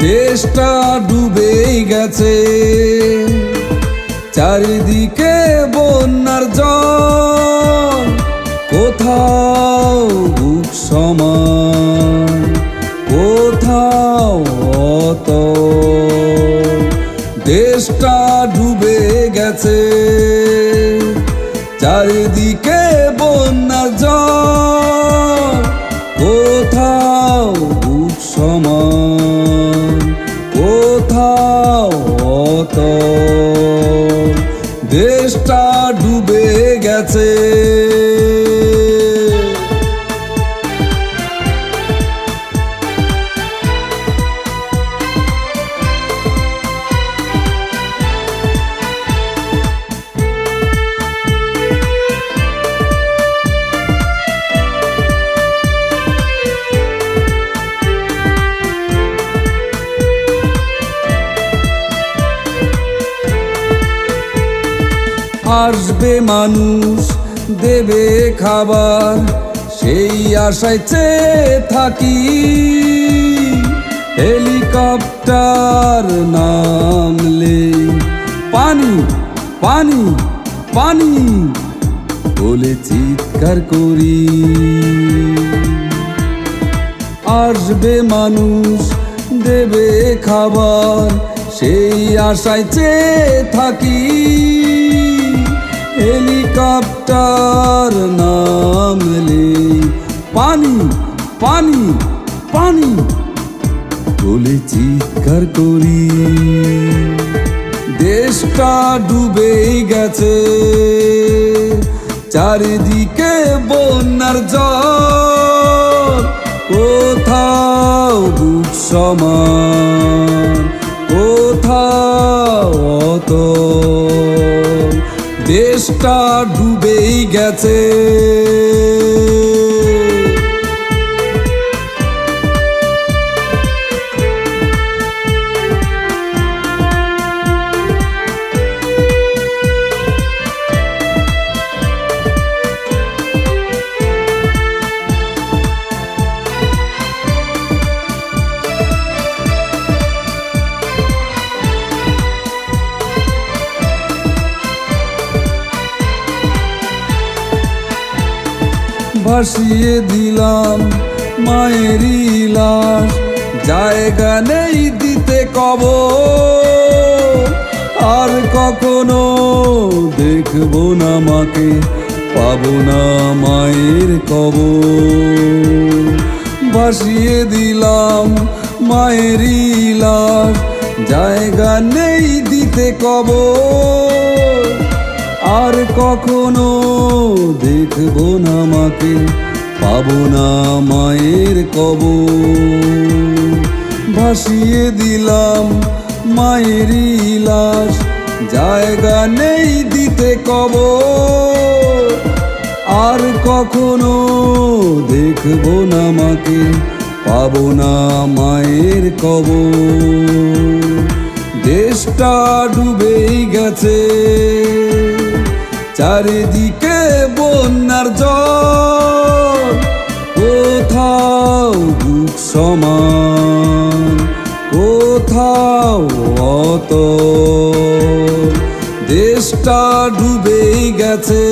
দেশটা ডুবেই গেছে, চারিদিকে বন্যার জল, কোথাও বুক সমান, কোথাও অতল। দেশটা ডুবে গেছে, চারিদিকে বন্যার জল, কোথাও বুক সমান, কোথাও অতল। দেশটা ডুবে গেছে। আসবে মানুষ, দেবে খাবার, সেই আশায় চেয়ে থাকি। হেলিকপ্টার নামলে পানি পানি পানি বলে চিৎকার করি। আসবে মানুষ, দেবে খাবার, সেই আশায় চেয়ে থাকি। হেলিকপ্টার নামলে পানি পানি পানি বলে চিৎকার করি। দেশটা ডুবেই গেছে, চারিদিকে বন্যার জল, কোথাও বুক সমান, কোথাও অতল। দেশটা ডুবেই গেছে। ভাসিয়ে দিলাম মায়েরই লাশ, জায়গা নেই দিতে কবর। আর কখনো দেখবো না মাকে, পাবো না মায়ের কবর। ভাসিয়ে দিলাম মায়েরই লাশ, জায়গা নেই দিতে কবর। আর কখনো দেখবো না মাকে, পাবো না মায়ের কবর। ভাসিয়ে দিলাম মায়েরই লাশ, জায়গা নেই দিতে কবর। আর কখনো দেখবো না মাকে, পাবো না মায়ের কবর। দেশটা ডুবেই গেছে, চারিদিকে বন্যার জল, কোথাও বুক সমান, কোথাও অতল। দেশটা ডুবেই গেছে।